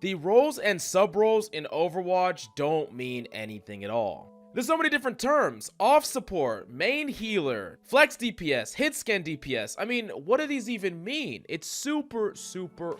The roles and sub-roles in Overwatch don't mean anything at all. There's so many different terms: off support, main healer, flex DPS, hit scan DPS. I mean, what do these even mean? It's super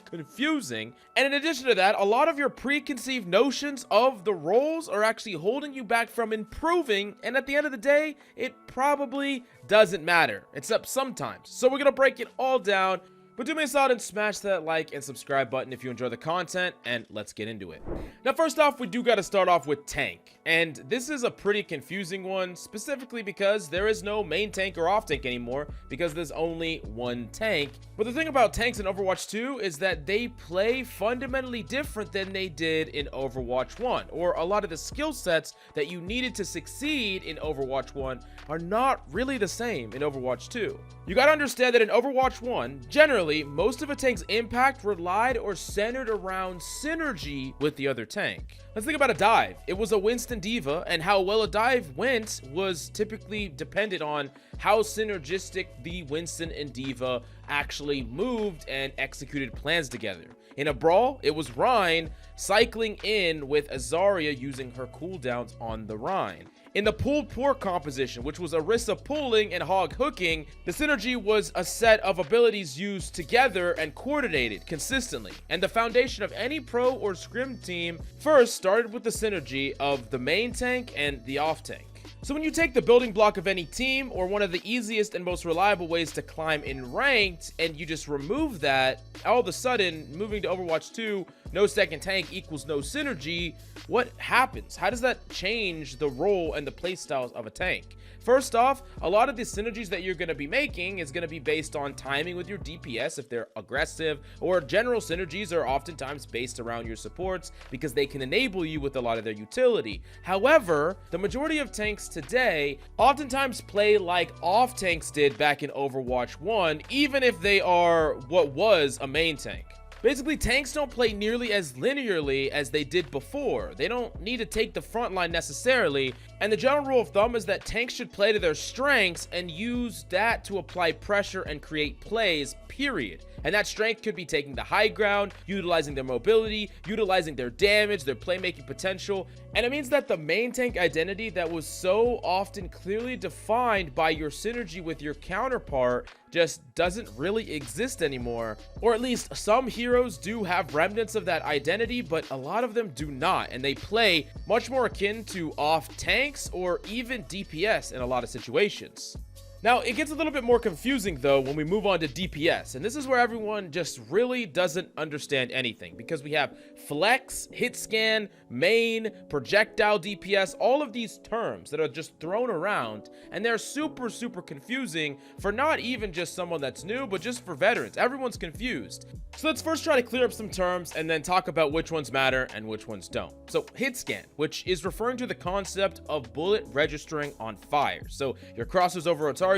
confusing. And in addition to that, a lot of your preconceived notions of the roles are actually holding you back from improving, and at the end of the day, it probably doesn't matter, except sometimes. So we're gonna break it all down. But do me a solid and smash that like and subscribe button if you enjoy the content, and let's get into it. Now, first off, we do got to start off with tank. And this is a pretty confusing one, specifically because there is no main tank or off tank anymore, because there's only one tank. But the thing about tanks in Overwatch 2 is that they play fundamentally different than they did in Overwatch 1, or a lot of the skill sets that you needed to succeed in Overwatch 1 are not really the same in Overwatch 2. You gotta understand that in Overwatch 1, generally, most of a tank's impact relied or centered around synergy with the other tank. Let's think about a dive. It was a Winston D.Va, and how well a dive went was typically dependent on how synergistic the Winston and D.Va actually moved and executed plans together. In a brawl, it was Rhine cycling in with Azaria using her cooldowns on the Rhine. In the pulled pork composition, which was Orisa pulling and Hog hooking, the synergy was a set of abilities used together and coordinated consistently. And the foundation of any pro or scrim team first started with the synergy of the main tank and the off tank. So when you take the building block of any team, or one of the easiest and most reliable ways to climb in ranked, and you just remove that, all of a sudden, moving to Overwatch 2, no second tank equals no synergy. What happens? How does that change the role and the playstyles of a tank? First off, a lot of the synergies that you're going to be making is going to be based on timing with your DPS if they're aggressive, or general synergies are oftentimes based around your supports because they can enable you with a lot of their utility. However, the majority of tanks today oftentimes play like off tanks did back in Overwatch 1, even if they are what was a main tank. Basically, tanks don't play nearly as linearly as they did before. They don't need to take the front line necessarily, and the general rule of thumb is that tanks should play to their strengths and use that to apply pressure and create plays, period. And that strength could be taking the high ground, utilizing their mobility, utilizing their damage, their playmaking potential. And it means that the main tank identity that was so often clearly defined by your synergy with your counterpart just doesn't really exist anymore. Or at least some heroes do have remnants of that identity, but a lot of them do not, and they play much more akin to off tanks or even DPS in a lot of situations. Now, it gets a little bit more confusing, though, when we move on to DPS, and this is where everyone just really doesn't understand anything, because we have flex, hit scan, main, projectile DPS, all of these terms that are just thrown around, and they're super confusing for not even just someone that's new, but just for veterans. Everyone's confused. So let's first try to clear up some terms and then talk about which ones matter and which ones don't. So hit scan, which is referring to the concept of bullet registering on fire. So your crosses over a target,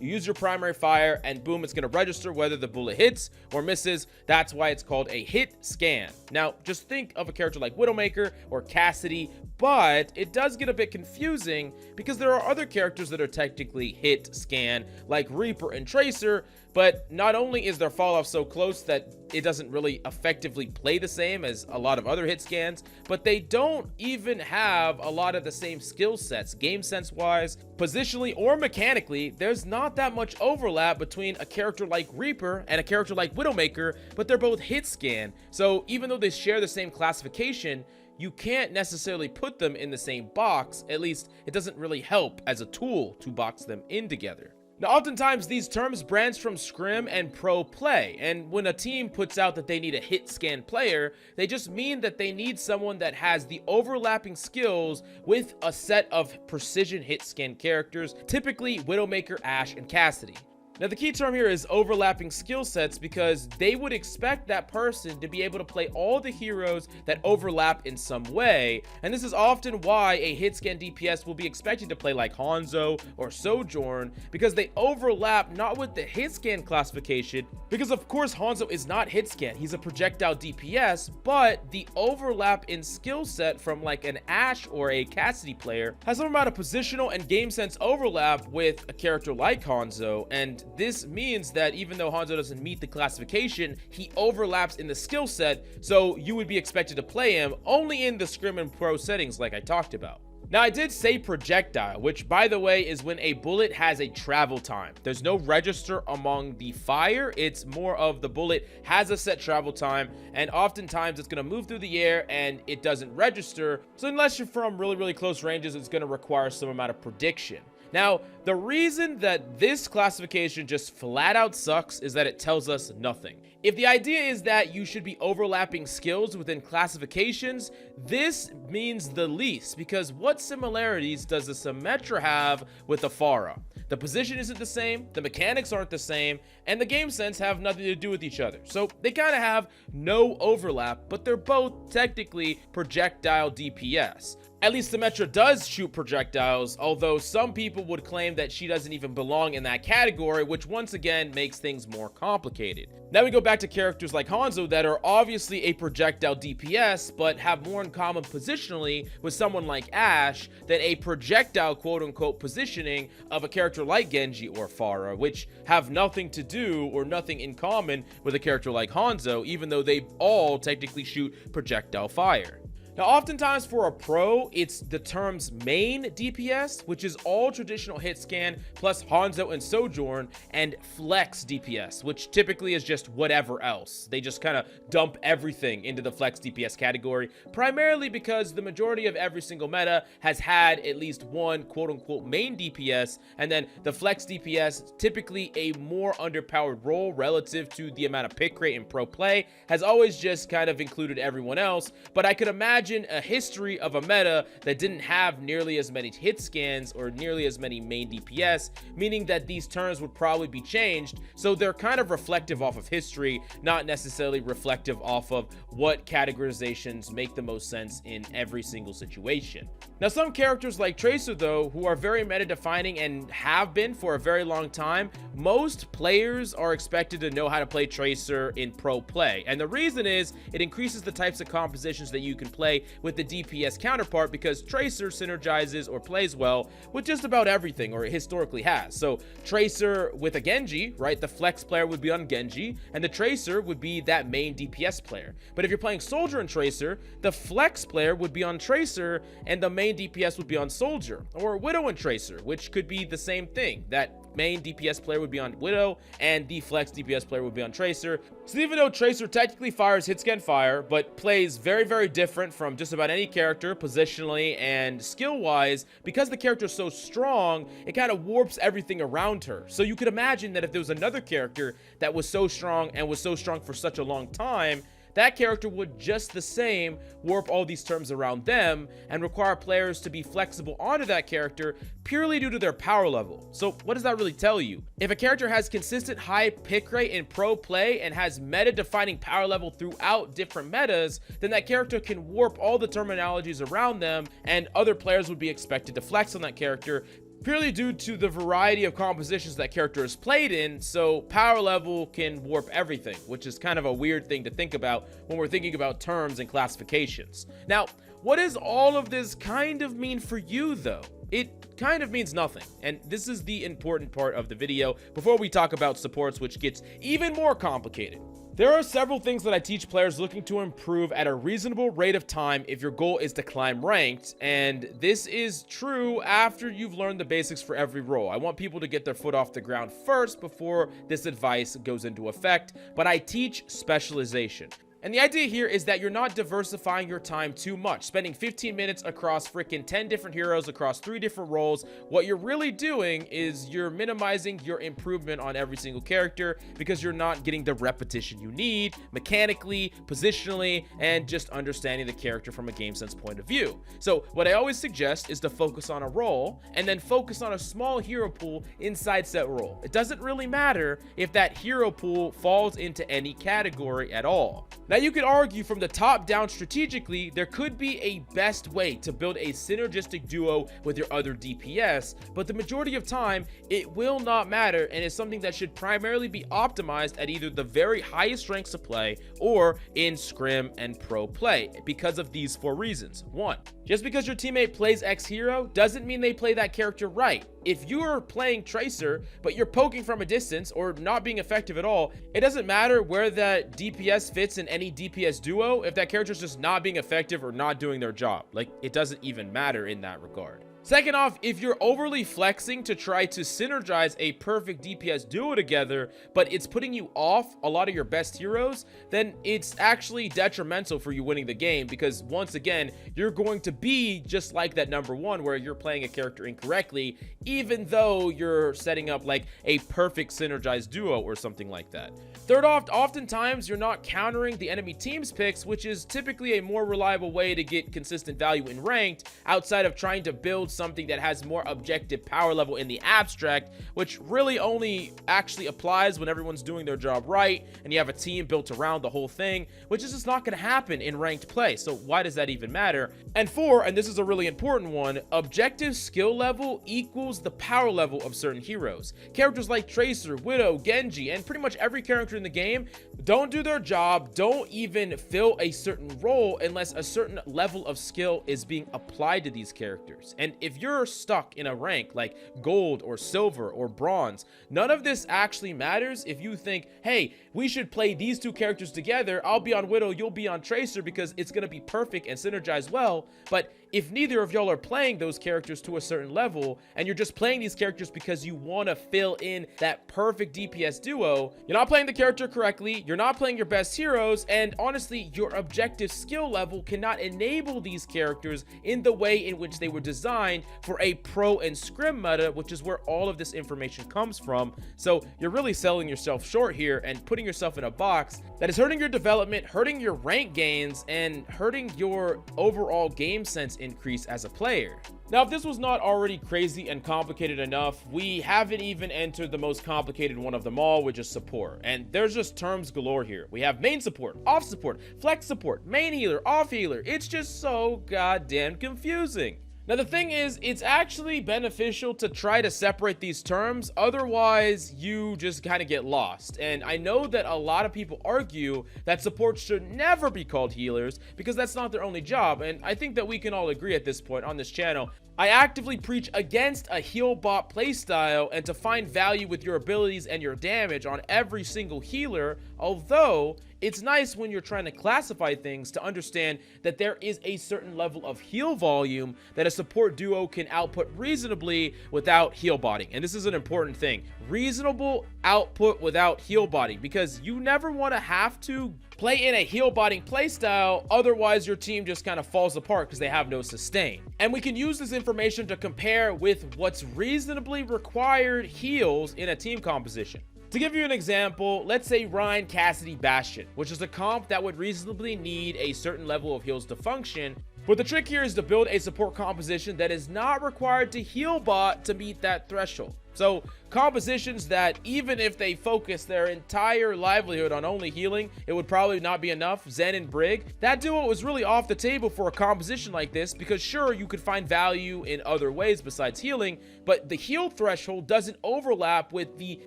you use your primary fire, and boom, it's going to register whether the bullet hits or misses. That's why it's called a hit scan. Now, just think of a character like Widowmaker or Cassidy, but it does get a bit confusing because there are other characters that are technically hit scan, like Reaper and Tracer, but not only is their fall off so close that it doesn't really effectively play the same as a lot of other hit scans, but they don't even have a lot of the same skill sets, game sense wise, positionally, or mechanically. There's not that much overlap between a character like Reaper and a character like Widowmaker, but they're both hit scan. So even though they share the same classification, you can't necessarily put them in the same box. At least it doesn't really help as a tool to box them in together. Now, oftentimes these terms branch from scrim and pro play, and when a team puts out that they need a hit scan player, they just mean that they need someone that has the overlapping skills with a set of precision hit scan characters, typically Widowmaker, Ashe, and Cassidy. Now, the key term here is overlapping skill sets, because they would expect that person to be able to play all the heroes that overlap in some way, and this is often why a hit scan DPS will be expected to play like Hanzo or Sojourn, because they overlap not with the hit scan classification, because of course Hanzo is not hit scan, he's a projectile DPS, but the overlap in skill set from like an Ashe or a Cassidy player has some amount of positional and game sense overlap with a character like Hanzo, and this means that even though Hanzo doesn't meet the classification, he overlaps in the skill set, so you would be expected to play him only in the scrim and pro settings like I talked about. Now, I did say projectile, which, by the way, is when a bullet has a travel time. There's no register among the fire. It's more of the bullet has a set travel time, and oftentimes it's going to move through the air and it doesn't register. So unless you're from really, really close ranges, it's going to require some amount of prediction. Now, the reason that this classification just flat out sucks is that it tells us nothing. If the idea is that you should be overlapping skills within classifications, this means the least, because what similarities does the Symmetra have with the Pharah? The position isn't the same, the mechanics aren't the same, and the game sense have nothing to do with each other. So they kind of have no overlap, but they're both technically projectile DPS. At least Symmetra does shoot projectiles, although some people would claim that she doesn't even belong in that category, which once again makes things more complicated. Now we go back to characters like Hanzo that are obviously a projectile DPS, but have more in common positionally with someone like Ashe than a projectile quote-unquote positioning of a character like Genji or Pharah, which have nothing to do or nothing in common with a character like Hanzo, even though they all technically shoot projectile fire. Now, oftentimes for a pro, it's the terms main DPS, which is all traditional hit scan plus Hanzo and Sojourn, and flex DPS, which typically is just whatever else. They just kind of dump everything into the flex DPS category, primarily because the majority of every single meta has had at least one quote-unquote main DPS, and then the flex DPS, typically a more underpowered role relative to the amount of pick rate in pro play, has always just kind of included everyone else. But I could imagine a history of a meta that didn't have nearly as many hit scans or nearly as many main DPS, meaning that these terms would probably be changed. So they're kind of reflective off of history, not necessarily reflective off of what categorizations make the most sense in every single situation. Now, some characters like Tracer, though, who are very meta defining and have been for a very long time, most players are expected to know how to play Tracer in pro play. And the reason is it increases the types of compositions that you can play with the DPS counterpart, because Tracer synergizes or plays well with just about everything, or it historically has. So Tracer with a Genji, right, the flex player would be on Genji, and the Tracer would be that main DPS player. But if you're playing Soldier and Tracer, the flex player would be on Tracer, and the main DPS would be on Soldier, or Widow and Tracer, which could be the same thing. That main DPS player would be on Widow, and the flex DPS player would be on Tracer. So even though Tracer technically fires hit scan fire, but plays very, very different from just about any character positionally and skill-wise, because the character is so strong, it kind of warps everything around her. So you could imagine that if there was another character that was so strong and was so strong for such a long time, that character would just the same warp all these terms around them and require players to be flexible onto that character purely due to their power level. So what does that really tell you? If a character has consistent high pick rate in pro play and has meta defining power level throughout different metas, then that character can warp all the terminologies around them, and other players would be expected to flex on that character purely due to the variety of compositions that character is played in. So power level can warp everything, which is kind of a weird thing to think about when we're thinking about terms and classifications. Now, what does all of this kind of mean for you, though? It kind of means nothing, and this is the important part of the video before we talk about supports, which gets even more complicated. There are several things that I teach players looking to improve at a reasonable rate of time if your goal is to climb ranked, and this is true after you've learned the basics for every role. I want people to get their foot off the ground first before this advice goes into effect, but I teach specialization. And the idea here is that you're not diversifying your time too much, spending 15 minutes across freaking 10 different heroes across 3 different roles. What you're really doing is you're minimizing your improvement on every single character because you're not getting the repetition you need mechanically, positionally, and just understanding the character from a game sense point of view. So what I always suggest is to focus on a role and then focus on a small hero pool inside said role. It doesn't really matter if that hero pool falls into any category at all. Now, you could argue from the top down strategically, there could be a best way to build a synergistic duo with your other DPS, but the majority of time, it will not matter and is something that should primarily be optimized at either the very highest ranks of play or in scrim and pro play because of these 4 reasons. 1, just because your teammate plays X hero doesn't mean they play that character right. If you are playing Tracer, but you're poking from a distance or not being effective at all, it doesn't matter where that DPS fits in any DPS duo if that character's just not being effective or not doing their job. Like, it doesn't even matter in that regard. Second off, if you're overly flexing to try to synergize a perfect DPS duo together, but it's putting you off a lot of your best heroes, then it's actually detrimental for you winning the game, because once again, you're going to be just like that number 1 where you're playing a character incorrectly, even though you're setting up like a perfect synergized duo or something like that. Third off, oftentimes you're not countering the enemy team's picks, which is typically a more reliable way to get consistent value in ranked outside of trying to build something that has more objective power level in the abstract, which really only actually applies when everyone's doing their job right and you have a team built around the whole thing, which is just not going to happen in ranked play. So why does that even matter? And 4, and this is a really important one, objective skill level equals the power level of certain heroes. Characters like Tracer, Widow, Genji, and pretty much every character in the game don't do their job, don't even fill a certain role unless a certain level of skill is being applied to these characters. And if you're stuck in a rank like gold or silver or bronze, none of this actually matters if you think, hey, we should play these 2 characters together. I'll be on Widow, you'll be on Tracer because it's going to be perfect and synergize well. But if neither of y'all are playing those characters to a certain level and you're just playing these characters because you want to fill in that perfect DPS duo, you're not playing the character correctly, you're not playing your best heroes, and honestly, your objective skill level cannot enable these characters in the way in which they were designed for a pro and scrim meta, which is where all of this information comes from. So you're really selling yourself short here and putting yourself in a box that is hurting your development, hurting your rank gains, and hurting your overall game sense increase as a player. Now, if this was not already crazy and complicated enough, we haven't even entered the most complicated one of them all, which is support. And there's just terms galore here. We have main support, off support, flex support, main healer, off healer. It's just so goddamn confusing. Now, the thing is, it's actually beneficial to try to separate these terms, otherwise you just kind of get lost. And I know that a lot of people argue that support should never be called healers because that's not their only job, and I think that we can all agree at this point on this channel. I actively preach against a heal bot playstyle and to find value with your abilities and your damage on every single healer, although it's nice when you're trying to classify things to understand that there is a certain level of heal volume that a support duo can output reasonably without heal botting. And this is an important thing. Reasonable output without heal botting, because you never want to have to play in a heal botting playstyle, otherwise your team just kind of falls apart because they have no sustain. And we can use this information to compare with what's reasonably required heals in a team composition. To give you an example, let's say Ryan, Cassidy, Bastion, which is a comp that would reasonably need a certain level of heals to function. But the trick here is to build a support composition that is not required to heal bot to meet that threshold. So compositions that, even if they focus their entire livelihood on only healing, it would probably not be enough. Zen and Brig, that duo is really off the table for a composition like this, because sure, you could find value in other ways besides healing, but the heal threshold doesn't overlap with the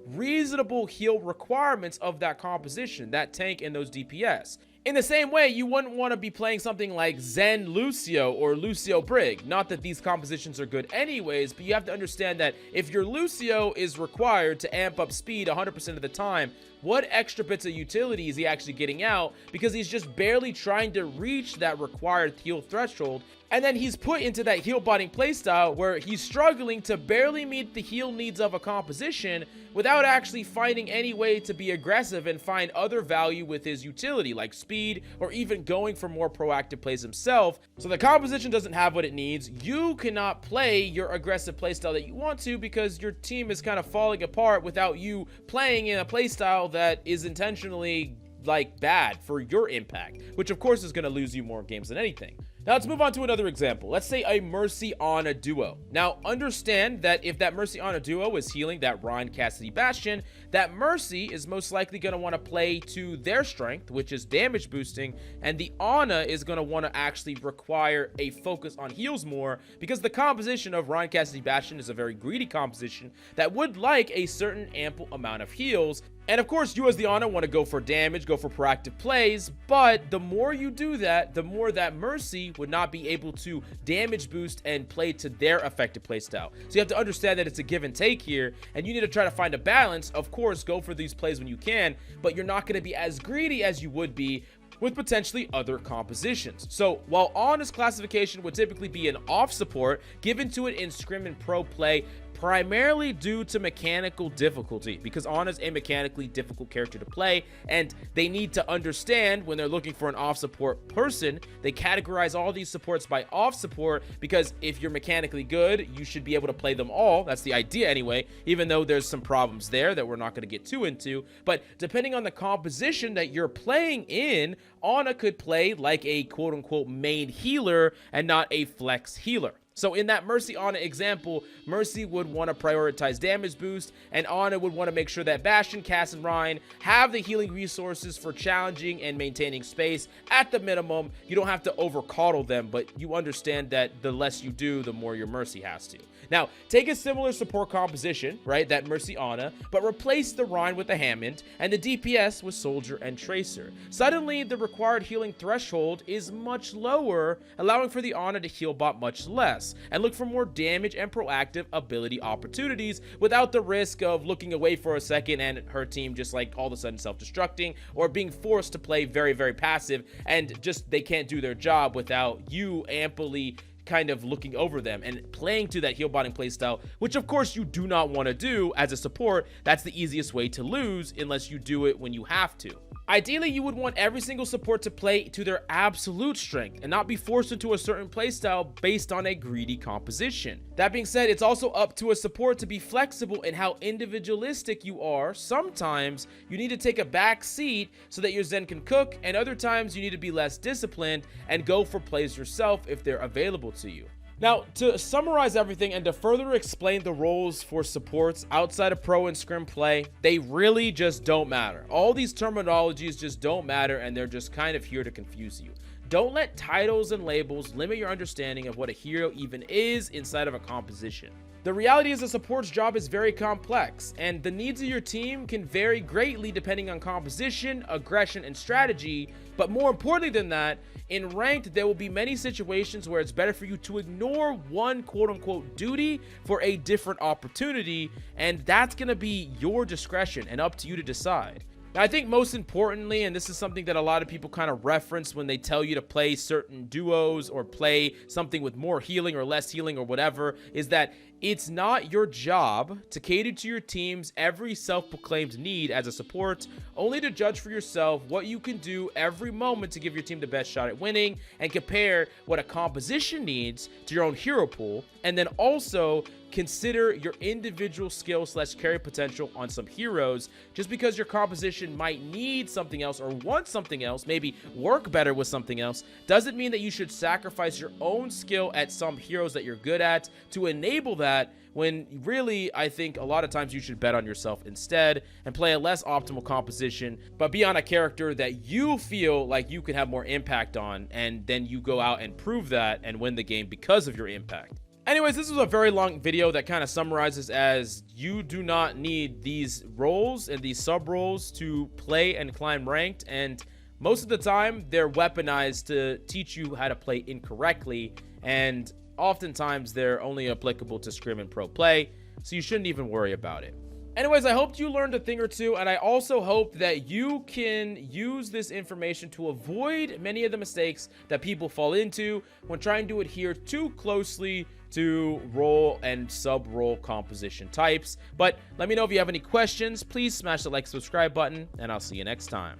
reasonable heal requirements of that composition, that tank and those DPS. In the same way, you wouldn't want to be playing something like Zen Lucio or Lucio Brig. Not that these compositions are good anyways, but you have to understand that if your Lucio is required to amp up speed 100% of the time, what extra bits of utility is he actually getting out? Because he's just barely trying to reach that required heal threshold. And then he's put into that heal botting playstyle where he's struggling to barely meet the heal needs of a composition without actually finding any way to be aggressive and find other value with his utility, like speed, or even going for more proactive plays himself. So the composition doesn't have what it needs. You cannot play your aggressive playstyle that you want to because your team is kind of falling apart without you playing in a playstyle that is intentionally like bad for your impact, which of course is going to lose you more games than anything. Now let's move on to another example. Let's say a Mercy Ana duo. Now understand that if that Mercy Ana duo is healing that Ryan Cassidy Bastion, that Mercy is most likely going to want to play to their strength, which is damage boosting, and the Ana is going to want to actually require a focus on heals more, because the composition of Ryan Cassidy Bastion is a very greedy composition that would like a certain ample amount of heals. And of course, you as the Ana want to go for damage, go for proactive plays, but the more you do that, the more that Mercy would not be able to damage boost and play to their effective playstyle. So you have to understand that it's a give and take here, and you need to try to find a balance. Of course, go for these plays when you can, but you're not going to be as greedy as you would be with potentially other compositions. So while Ana's classification would typically be an off support, given to it in scrim and pro play, primarily due to mechanical difficulty, because Ana's a mechanically difficult character to play, and they need to understand when they're looking for an off support person, they categorize all these supports by off support, because if you're mechanically good, you should be able to play them all. That's the idea anyway, even though there's some problems there that we're not going to get too into. But depending on the composition that you're playing in, Ana could play like a quote-unquote main healer and not a flex healer. So in that Mercy Ana example, Mercy would want to prioritize damage boost, and Ana would want to make sure that Bastion, Cass, and Ryan have the healing resources for challenging and maintaining space. At the minimum, you don't have to over coddle them, but you understand that the less you do, the more your Mercy has to. Now, take a similar support composition, right, that Mercy Ana, but replace the Ryan with the Hammond and the DPS with Soldier and Tracer. Suddenly, the required healing threshold is much lower, allowing for the Ana to heal bot much less, and look for more damage and proactive ability opportunities without the risk of looking away for a second and her team just like all of a sudden self-destructing, or being forced to play very, very passive, and just they can't do their job without you amply kind of looking over them and playing to that heal botting playstyle, which of course you do not want to do as a support. That's the easiest way to lose unless you do it when you have to. Ideally, you would want every single support to play to their absolute strength and not be forced into a certain playstyle based on a greedy composition. That being said, it's also up to a support to be flexible in how individualistic you are. Sometimes you need to take a back seat so that your Zen can cook, and other times you need to be less disciplined and go for plays yourself if they're available to you. Now, to summarize everything and to further explain the roles for supports outside of pro and scrim play, they really just don't matter. All these terminologies just don't matter, and they're just kind of here to confuse you. Don't let titles and labels limit your understanding of what a hero even is inside of a composition. The reality is a support's job is very complex, and the needs of your team can vary greatly depending on composition, aggression, and strategy. But more importantly than that, in ranked, there will be many situations where it's better for you to ignore one quote-unquote duty for a different opportunity, and that's going to be your discretion and up to you to decide. Now, I think most importantly, and this is something that a lot of people kind of reference when they tell you to play certain duos or play something with more healing or less healing or whatever, is that it's not your job to cater to your team's every self-proclaimed need as a support, only to judge for yourself what you can do every moment to give your team the best shot at winning, and compare what a composition needs to your own hero pool, and then also consider your individual skill / carry potential on some heroes. Just because your composition might need something else or want something else, maybe work better with something else, doesn't mean that you should sacrifice your own skill at some heroes that you're good at to enable that, when really I think a lot of times you should bet on yourself instead and play a less optimal composition, but be on a character that you feel like you can have more impact on, and then you go out and prove that and win the game because of your impact. Anyways, this was a very long video that kind of summarizes as you do not need these roles and these sub roles to play and climb ranked, and most of the time they're weaponized to teach you how to play incorrectly, and oftentimes they're only applicable to scrim and pro play, so you shouldn't even worry about it. Anyways, I hope you learned a thing or two, and I also hope that you can use this information to avoid many of the mistakes that people fall into when trying to adhere too closely to role and sub-role composition types. But let me know if you have any questions. Please smash the like, subscribe button, and I'll see you next time.